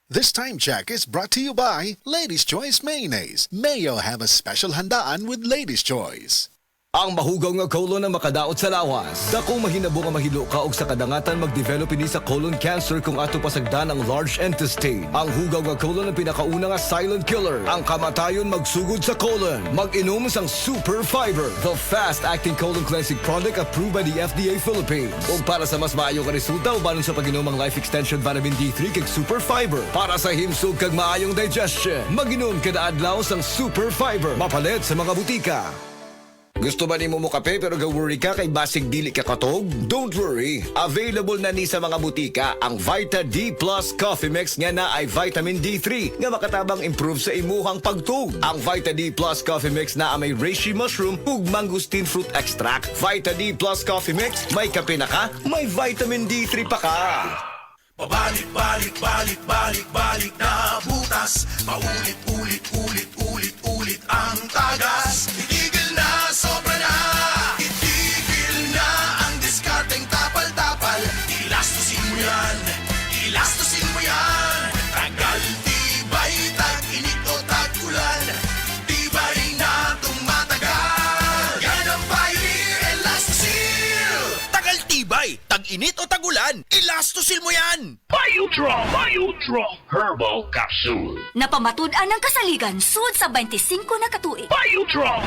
This time check is brought to you by Lady's Choice Mayonnaise. Mayo have a special handaan with Lady's Choice. Ang mahugaw nga colon na makadaot sa lawas. Dakong mahinabo nga mahilo ka og sa kadangatan mag-develop ini sa colon cancer kung ato pasagdan ang large intestine. Ang hugaw nga colon ang pinakauna nga silent killer. Ang kamatayon magsugod sa colon. Mag-inom sang Super Fiber, the fast-acting colon cleansing product approved by the FDA Philippines. Ug para sa mas maayo nga resulta ubanon sa pag-inom ang Life Extension Vitamin D3 kag Super Fiber. Para sa himsog kag maayong digestion, mag-inom kada adlaw sang Super Fiber. Mapalit sa mga butika. Gusto ba ni mo kape pero ga-worry ka kay basig dili ka katog? Don't worry. Available na ni sa mga butika ang Vita D Plus Coffee Mix nga na ay vitamin D3 nga makatabang improve sa imuhang pagtug. Ang Vita D Plus Coffee Mix na may reishi mushroom ug mangosteen fruit extract. Vita D Plus Coffee Mix, may kape na ka, may vitamin D3 pa ka. Pabalik, balik, balik, balik, balik na butas. Paulit, ulit, ulit, ulit, ulit ang tagas. Itigil na, sobra na. Itigil na ang diskarteng tapal-tapal. Ilastusin mo yan, ilastusin mo yan. Tagal, tibay, tag-init o tag-ulan. Tibay na tumatagal. Yan ang Pioneer Elastosil. Tagal, tibay, tag-init o tag-ulan. Ilastosil mo yan. Biodraw Herbal Capsule. Napamatud-an ng kasaligan sud sa 25 na katuig. Biodraw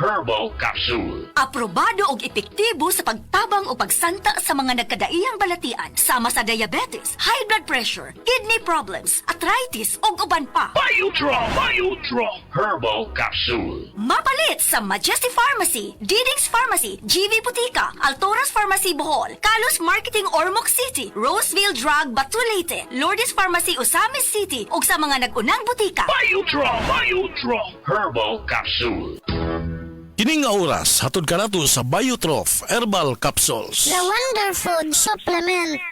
Herbal Capsule. Aprobado og epektibo sa pagtabang o pagsanta sa mga nagkadaiyang balatian sama sa diabetes, high blood pressure, kidney problems, arthritis ug uban pa. Biodraw Herbal Capsule. Mapalit sa Majesty Pharmacy, Diding's Pharmacy, GV Putika, Altoras Pharmacy Bohol, Kalos Marketing Ormoc City, Roseville Drug Batulete, Lourdes Pharmacy Osamis City ug sa mga nag-unang butika. Biodraw Herbal Capsule. Kining nga oras, hatod ka nato sa Biotroph Herbal Capsules. The Wonder Food Supplement.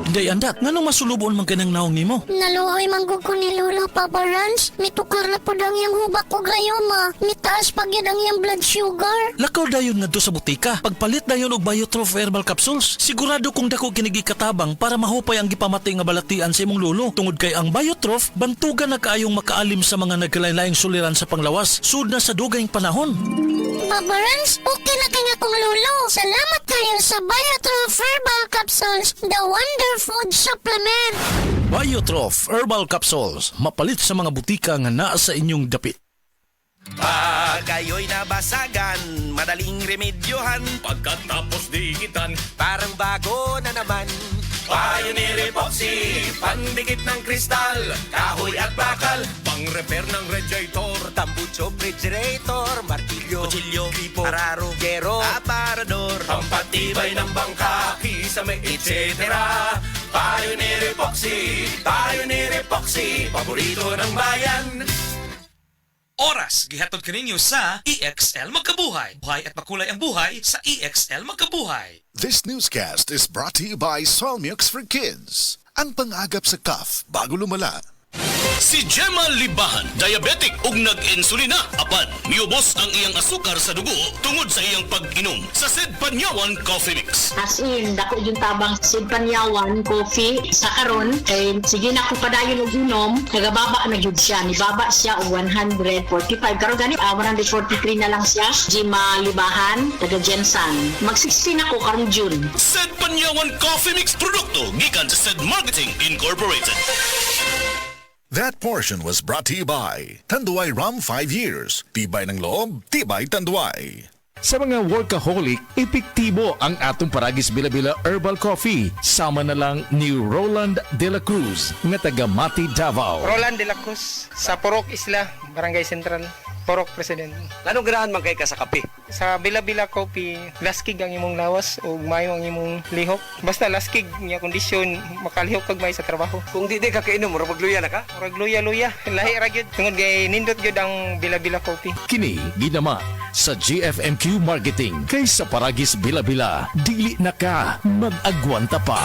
Day andat, nganong masulubon man kanang naong nimo? Naluoy manggug ko ni Lolo Papa Rans. Mitukar na po ang iyang hubak ko gayoma. Mitaas pag yan ang iyang blood sugar. Lakaw dayon nga sa butika. Pagpalit dayon og Biotroph Herbal Capsules. Sigurado kung dako kinigi katabang para mahupay ang gipamati nga balatian sa imong lolo. Tungod kay ang Biotroph, bantugan na kaayong makaalim sa mga nagkalain-laing suliran sa panglawas. Sud na sa dugayng panahon. Papa Rans, okay na kaya kong lolo. Salamat kayo sa Biotroph Herbal Capsules. The Wonder Food Supplement. Biotroph Herbal Capsules. Mapalit sa mga butika nga naa sa inyong dapit. Pag kayo'y nabasagan, madaling remedyohan. Pagkatapos dikitan, Parang bago na naman. Pioneer Epoxy, pandikit ng kristal, kahoy at bakal. pang-repair ng radiator, Tambucho, refrigerator, martilyo, kutsilyo, gripo, araro, gero, aparador, pampatibay ng bangka, kisame, etc. Pioneer Epoxy, paborito ng bayan. Oras, gihatod kaninyo sa EXL Magkabuhay. Buhay at makulay ang buhay sa EXL Magkabuhay. This newscast is brought to you by Solmux for Kids. Ang pang-agap sa cough bago lumala. Si Gemma Libahan, diabetic ug nag-insulina. Apan, miubos ang iyang asukar sa dugo tungod sa iyang pag-inom sa Sid Panyawan Coffee Mix. As in, dako yung tabang Sid Panyawan coffee sa karon kay sige na ko padayon og inom, nagababa na gyud siya. Nibaba siya og 145 karon gani 143 na lang siya. Gemma Libahan, taga Jensan. Mag-16 ako karong June. Sid Panyawan Coffee Mix produkto gikan sa Sid Marketing Incorporated. That portion was brought to you by Tanduay Rum 5 years. Tibay ng loob, tibay Tanduay. Sa mga workaholic, epektibo ang atong Paragis Bila-Bila Herbal Coffee. Sama na lang ni Roland De La Cruz, nga taga Mati, Davao. Roland De La Cruz, sa Porok Isla, Barangay Central, Porok President. Anong ganahan man kay ka sa kape? Sa Bila-Bila Coffee, laskig ang imong lawas o mayo ang imong lihok. Basta laskig niya kondisyon, makalihok kag may sa trabaho. Kung di ka kainom, mura magluya na ka? Murag luya-luya, lahi ra gyud. Tungod kay nindot gyud ang Bila-Bila Coffee. Kini ginama sa GFMQ Marketing. Kay sa Paragis Bila-Bila, dili na ka mag-agwanta pa.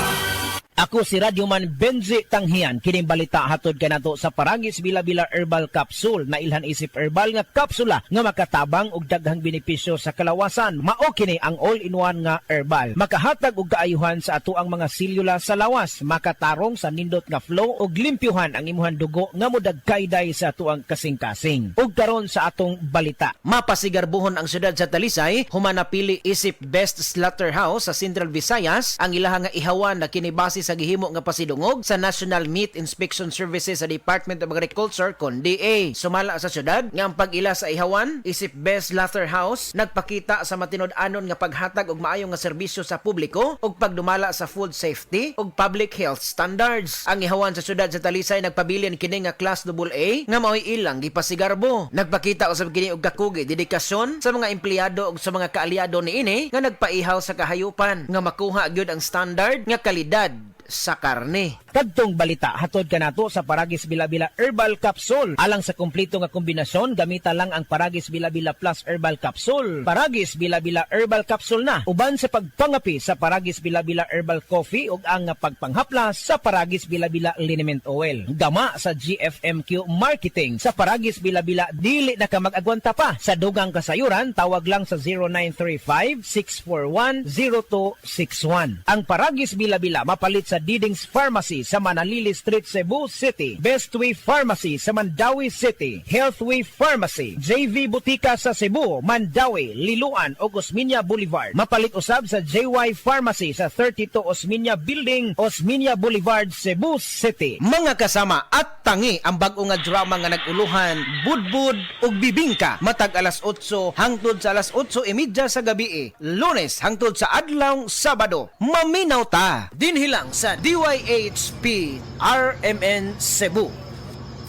Ako si Radyoman Benji Tanghian. Kining balita hatod kanato sa Paragis Bila-Bila Herbal Capsule na ilhan isip herbal nga kapsula nga makatabang og daghang benepisyo sa kalawasan. Mao kini ang all-in-one nga herbal. Makahatag og kaayuhan sa ato ang mga selula sa lawas, makatarong sa nindot nga flow ug limpyuhan ang imuhang dugo nga modagkayday sa ato ang kasing-kasing. Ug karon sa atong balita. Mapasigarbuhon ang syudad sa Talisay, human napili isip Best Slaughterhouse sa Central Visayas ang ilaha nga ihawan na kinibase sa gihimo nga pasidungog sa National Meat Inspection Services sa Department of Agriculture kon DA. Sumala sa syudad nga ang pag-ila sa ihawan isip Best Slaughterhouse nagpakita sa matinud-anon nga paghatag og maayo nga serbisyo sa publiko ug pagdumala sa food safety ug public health standards. Ang ihawan sa syudad sa Talisay nagpabilin kini nga Class AA nga mao'y ilang gipasigarbo. Nagpakita usab kini og kakugi dedikasyon sa mga empleyado ug sa mga kaalyado niini nga nagpaihaw sa kahayupan nga makuha gyud ang standard nga kalidad sa karne. Kadtong balita hatod kanato sa Paragis Bila-Bila Herbal Capsule. Alang sa kumpleto nga kombinasyon, gamita lang ang Paragis Bila-Bila Plus Herbal Capsule. Paragis Bila-Bila Herbal Capsule na uban sa pagpangapi sa Paragis Bila-Bila Herbal Coffee ug ang pagpanghaplas sa Paragis Bila-Bila Liniment Oil. Gama sa GFMQ Marketing sa Paragis Bila-Bila dili na ka mag-agwanta pa. Sa dugang kasayuran, tawag lang sa 0935-641-0261. Ang Paragis Bila-Bila mapalit sa Diding's Pharmacy sa Manalili Street, Cebu City, Bestway Pharmacy sa Mandawi City, Healthway Pharmacy, JV Butika sa Cebu, Mandawi, Liloan o Osmeña Boulevard. Mapalit usab sa JY Pharmacy sa 32 Osmeña Building, Osmeña Boulevard, Cebu City. Mga kasama at tangi ang bag-o nga drama nga naguluhan, Budbud ug Bibingka matag alas 8 hangtod sa alas 8:30 sa gabi, Lunes hangtod sa adlaw Sabado. Maminaw ta dinhilang sa DYHP RMN Cebu.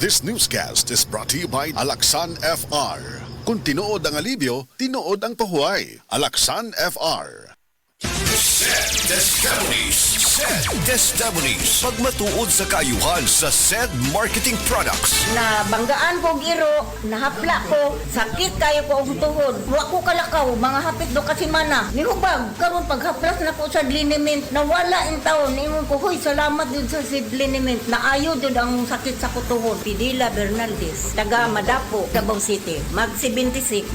This newscast is brought to you by Alaksan FR. Kung tinuod ang alibyo, tinuod ang pahuay. Alaksan FR. SED Testimonies. Pagmatuod sa kaayuhan sa SED Marketing Products. Na banggaan ko giro, nahapla ko, sakit kayo ko og tuhod. Wa ko kalakaw, mga hapit do kasi mana. Nihubag karon paghaplas na ko sa liniment, nawala in taon. Ingon ko, hoy, salamat din sa SED liniment. Naayo jud ang sakit sa kutuhod. Pidila Bernaldez, taga Madapo, Davao City, mag 76.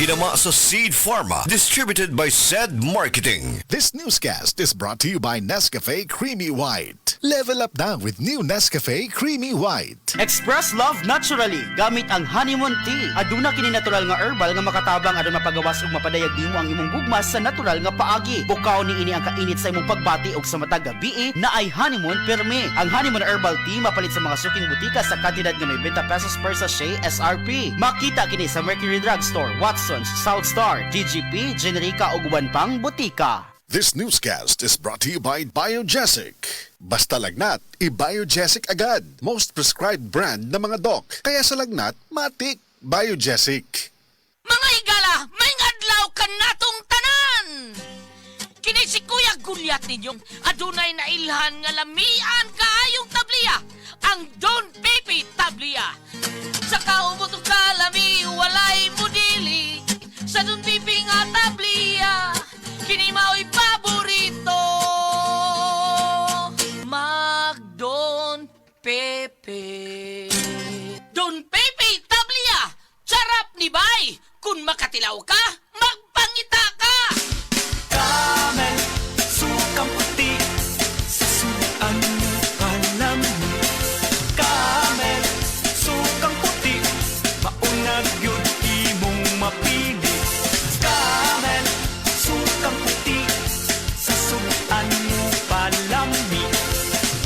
Ginama sa Seed Pharma, distributed by SED Marketing. This newscast is brought to you by Nescafe Creamy White. Level up now with new Nescafe Creamy White. Express love naturally gamit ang honeymoon tea. Aduna kini natural nga herbal nga makatabang aduna mapagawas ug mapadayag nimo ang imong gugmas sa natural nga paagi. Bukaw ni ini ang kainit sa imong pagbati ug sa matag gabi na ay honeymoon perme. Ang honeymoon herbal tea mapalit sa mga suking butika sa kantidad nga 90 pesos per sachet SRP. Makita kini sa Mercury Drugstore, Watson's, South Star, DGP, Generica ug uban pang butika. This newscast is brought to you by Biogesic. Basta lagnat, i-Biogesic agad. Most prescribed brand na mga doc. Kaya sa lagnat, matik. Biogesic. Mga higala, may adlaw ka natong tanan! Kini si Kuya Gulyat ninyong adunay na ilhan nga lamian kaayong tabliya, ang Don Pepe Tabliya. Sa kaumot ug kalami, walay mudili, sa Don Pepe nga tabliya, kini mao'y paborito. Mag Don Pepe. Don Pepe Tabliya, sarap ni bay. Kung makatilaw ka, magpangita ka. Camel, sukang puti, sasuan palami. Camel, sukang puti, maunag yun imong mapili. Camel, sukang puti, sasuan palami.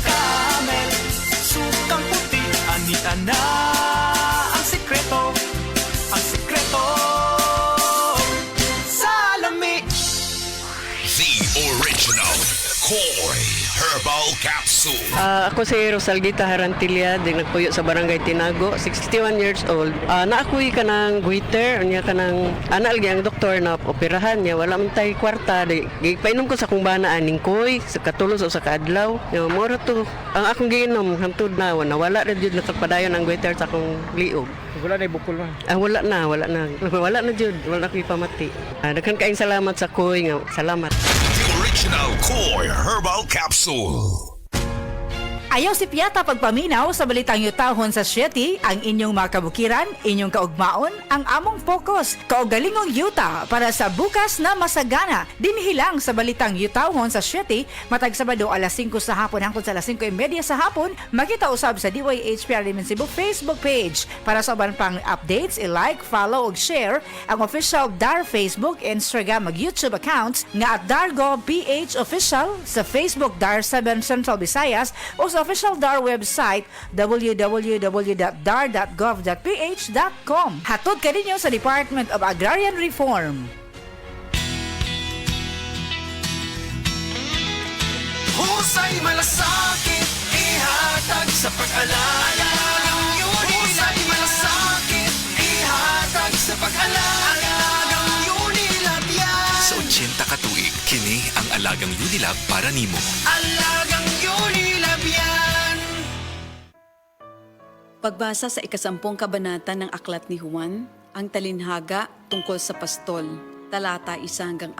Camel, sukang puti, ani-ana ang sekreto, ang sekreto. Original Koi Herbal Capsule. Ako si Rosaldita Harantilla, din nagpuyo sa Barangay Tinago, 61 years old. Naakuy ka ng goiter, niya ka ng analgi ang doktor na operahan niya, wala man tayo kwarta. Painom ko sa kong bana aning koy, sa katulos o sa kaadlaw. Moro to, ang akong giinom, hantod na, wala rin yun nakapadayon ang goiter sa akong liog. Wala na ibukol man. Wala na. Wala na jud, wala na ko'y pamati. Daghan kaayong salamat sa koy nga, salamat. Original Alcoy Herbal Capsule. Ayaw si Piata pagpaminaw sa balitang yutahon sa Sieti, ang inyong mga kabukiran, inyong kaugmaon, ang among focus, kaugalingong yuta para sa bukas na masagana. Dinhilang sa balitang yutahon sa Sieti, matag Sabado alas 5 sa hapon hangtod sa alas 5:30 sa hapon, makita usab sa DYHPR Limen Cebu Facebook page. Para sa uban pang updates, i-like, follow ug share ang official DAR Facebook, Instagram ug YouTube accounts nga @Dargo PH Official sa Facebook DAR 7 Central Visayas o sa official DAR website www.dar.gov.ph.com. Hatod kaninyo sa Department of Agrarian Reform. Husay malasakit, ihatag sa pag-alala. Husay malasakit, ihatag sa pag-alala. Unilab yan. Sa 80 ka tuig, kini ang alagang Unilab para nimo. Alagang Unilab yan. Pagbasa sa 10 kabanata ng Aklat ni Juan, ang talinhaga tungkol sa pastol, talata 1-42.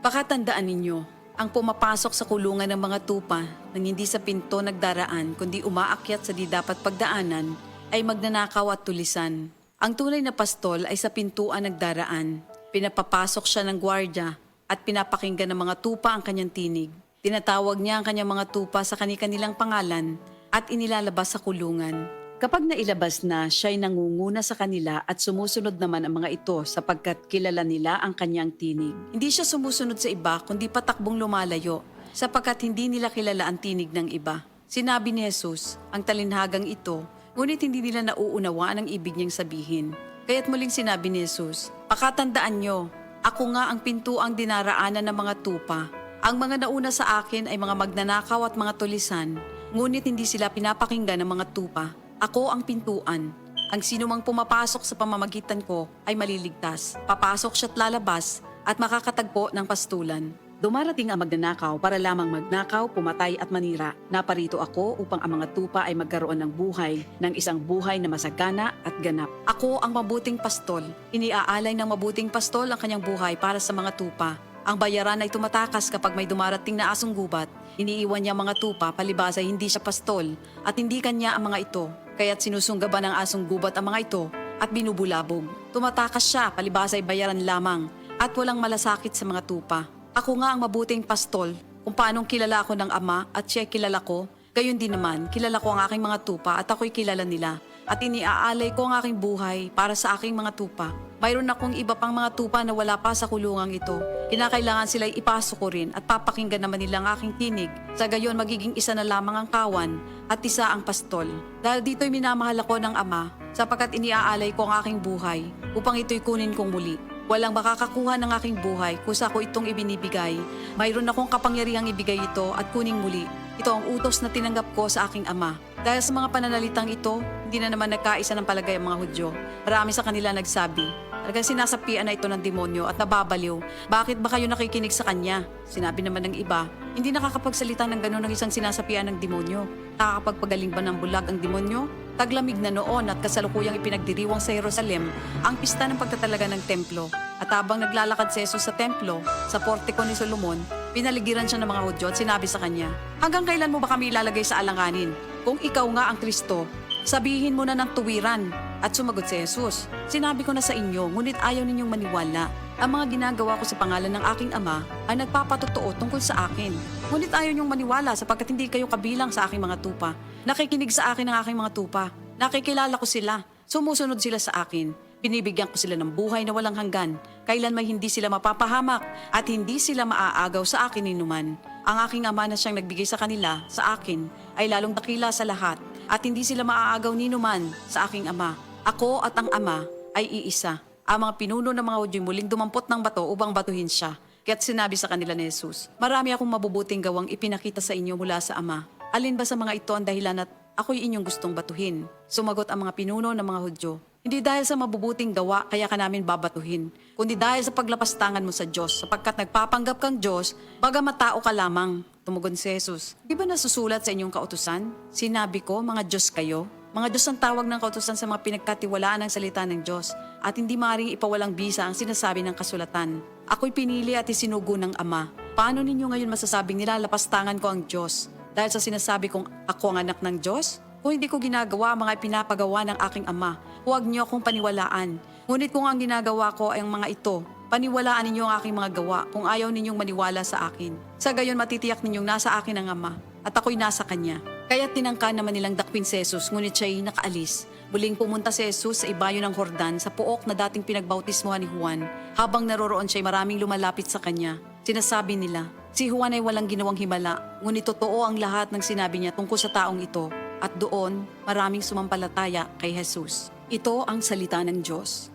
Pakatandaan ninyo, ang pumapasok sa kulungan ng mga tupa nang hindi sa pinto nagdaraan kundi umaakyat sa di dapat pagdaanan ay magnanakaw at tulisan. Ang tunay na pastol ay sa pintuan nagdaraan. Pinapapasok siya ng gwardya at pinapakinggan ng mga tupa ang kanyang tinig. Tinatawag niya ang kanyang mga tupa sa kanilang pangalan at inilalabas sa kulungan. Kapag nailabas na, siya'y nangunguna sa kanila at sumusunod naman ang mga ito sapagkat kilala nila ang kanyang tinig. Hindi siya sumusunod sa iba kundi patakbong lumalayo sapagkat hindi nila kilala ang tinig ng iba. Sinabi ni Jesus, ang talinhagang ito, ngunit hindi nila nauunawaan ang ibig niyang sabihin. Kaya't muling sinabi ni Jesus, pakatandaan nyo, ako nga ang pintuang dinaraanan ng mga tupa. Ang mga nauna sa akin ay mga magnanakaw at mga tulisan, ngunit hindi sila pinapakinggan ng mga tupa. Ako ang pintuan. Ang sino mang pumapasok sa pamamagitan ko ay maliligtas. Papasok siya't lalabas at makakatagpo ng pastulan. Dumarating ang magnanakaw para lamang magnakaw, pumatay at manira. Naparito ako upang ang mga tupa ay magkaroon ng buhay, ng isang buhay na masagana at ganap. Ako ang mabuting pastol. Iniaalay ng mabuting pastol ang kanyang buhay para sa mga tupa. Ang bayaran ay tumatakas kapag may dumarating na asong gubat. Iniiwan niya mga tupa palibhas ay hindi siya pastol at hindi kanya ang mga ito. Kaya't sinusunggaban ng asong gubat ang mga ito at binubulabog. Tumatakas siya palibhas ay bayaran lamang at walang malasakit sa mga tupa. Ako nga ang mabuting pastol. Kung paanong kilala ako ng Ama at siya kilala ko, gayon din naman kilala ko ang aking mga tupa at ako'y kilala nila. At iniaalay ko ang aking buhay para sa aking mga tupa. Mayroon akong iba pang mga tupa na wala pa sa kulungang ito. Kinakailangan sila'y ipasok ko rin at papakinggan naman nila ang aking tinig. Sa gayon magiging isa na lamang ang kawan at isa ang pastol. Dahil dito'y minamahal ako ng Ama sapagkat iniaalay ko ang aking buhay upang ito'y kunin kong muli. Walang makakakuha ng aking buhay kusa ko itong ibinibigay. Mayroon akong kapangyarihang ibigay ito at kuning muli. Ito ang utos na tinanggap ko sa aking Ama. Dahil sa mga pananalitang ito, hindi na naman nagkaisa ng palagay ang mga Hudyo. Marami sa kanila nagsabi, talagang sinasapian na ito ng demonyo at nababaliw. Bakit ba kayo nakikinig sa kanya? Sinabi naman ng iba, hindi nakakapagsalita ng gano'n ng isang sinasapian ng demonyo. Nakakapagpagaling ba ng bulag ang demonyo? Taglamig na noon at kasalukuyang ipinagdiriwang sa Jerusalem ang pista ng pagtatalaga ng templo. At habang naglalakad si Jesus sa templo, sa portiko ni Solomon, pinaligiran siya ng mga Hudyo at sinabi sa kanya, hanggang kailan mo ba kami ilalagay sa alanganin? Kung ikaw nga ang Kristo, sabihin mo na ng tuwiran. At sumagot si Jesus, sinabi ko na sa inyo, ngunit ayaw ninyong maniwala. Ang mga ginagawa ko sa pangalan ng aking Ama ay nagpapatotoo tungkol sa akin. Ngunit ayaw ninyong maniwala sapagkat hindi kayo kabilang sa aking mga tupa. Nakikinig sa akin ang aking mga tupa. Nakikilala ko sila. Sumusunod sila sa akin. Binibigyan ko sila ng buhay na walang hanggan. Kailan may hindi sila mapapahamak at hindi sila maaagaw sa akin ninuman. Ang aking Ama na siyang nagbigay sa kanila, sa akin, ay lalong dakila sa lahat at hindi sila maaagaw ninuman sa aking Ama. Ako at ang Ama ay iisa. Ang mga pinuno ng mga Hudyo muling dumampot ng bato upang batuhin siya. Kaya't sinabi sa kanila ni Jesus, marami akong mabubuting gawang ipinakita sa inyo mula sa Ama. Alin ba sa mga ito ang dahilan at ako'y inyong gustong batuhin? Sumagot ang mga pinuno ng mga Hudyo, hindi dahil sa mabubuting gawa kaya ka namin babatuhin, kundi dahil sa paglapastangan mo sa Diyos, sapagkat nagpapanggap kang Diyos, bagamat tao ka lamang. Tumugon si Jesus, di ba nasusulat sa inyong kautusan? Sinabi ko, mga Diyos kayo. Mga Diyos ang tawag ng kautusan sa mga pinagkatiwalaan ng salita ng Diyos at hindi maaaring ipawalang bisa ang sinasabi ng kasulatan. Ako'y pinili at isinugo ng Ama Paano ninyo ngayon masasabing nilalapastangan ko ang Diyos? Dahil sa sinasabi kong ako ang anak ng Diyos? Kung hindi ko ginagawa ang mga pinapagawa ng aking ama, huwag niyo akong paniwalaan. Ngunit kung ang ginagawa ko ay ang mga ito, paniwalaan ninyo ang aking mga gawa kung ayaw ninyong maniwala sa akin. Sa gayon matitiyak ninyong nasa akin ang ama at ako'y nasa kanya. Kaya tinangka naman nilang dakpin si Jesus, ngunit siya'y nakaalis. Muling pumunta si Jesus sa ibayo ng Jordan sa puok na dating pinagbautismohan ni Juan. Habang naroroon siya'y maraming lumalapit sa kanya. Sinasabi nila, si Juan ay walang ginawang himala, ngunit totoo ang lahat ng sinabi niya tungkol sa taong ito. At doon, maraming sumampalataya kay Jesus. Ito ang salita ng Diyos.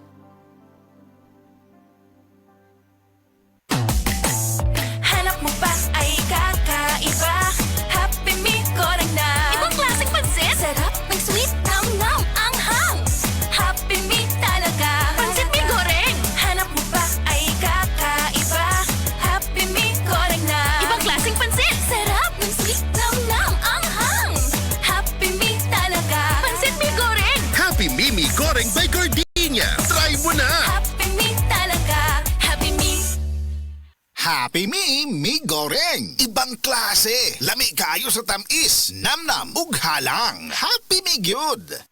Hanap mo ba ay kakaiba? Happy Me Goreng na ibang klaseng pansit. Sarap ng sweet, nam-nam, anghang. Happy Me talaga. Pansit Me Goreng. Hanap mo ba ay kakaiba? Happy Me Goreng na ibang klaseng pansit. Sarap ng sweet, nam-nam, anghang. Happy Me talaga. Pansit Me Goreng. Happy Mimi Goreng by Gardenia. Try mo na! Happy Me talaga. Happy Me. Happy Mi Goreng. Ibang klase. Lami kayo sa tamis. Namnam ug halang. Happy Mi Gyud.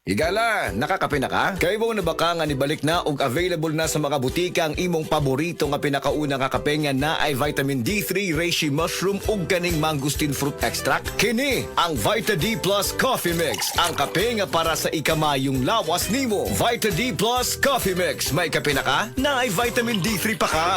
Higala, nakakape na ka? Kay mo na baka nga nibalik na ug available na sa mga butika ang imong paborito nga pinakauna nga kape nga na ay vitamin D3, reishi mushroom ug ganing mangosteen fruit extract? Kini ang Vita D Plus Coffee Mix, ang kape nga para sa ikamayong lawas nimo. Vita D Plus Coffee Mix, may kape na ka? Na ay vitamin D3 pa ka.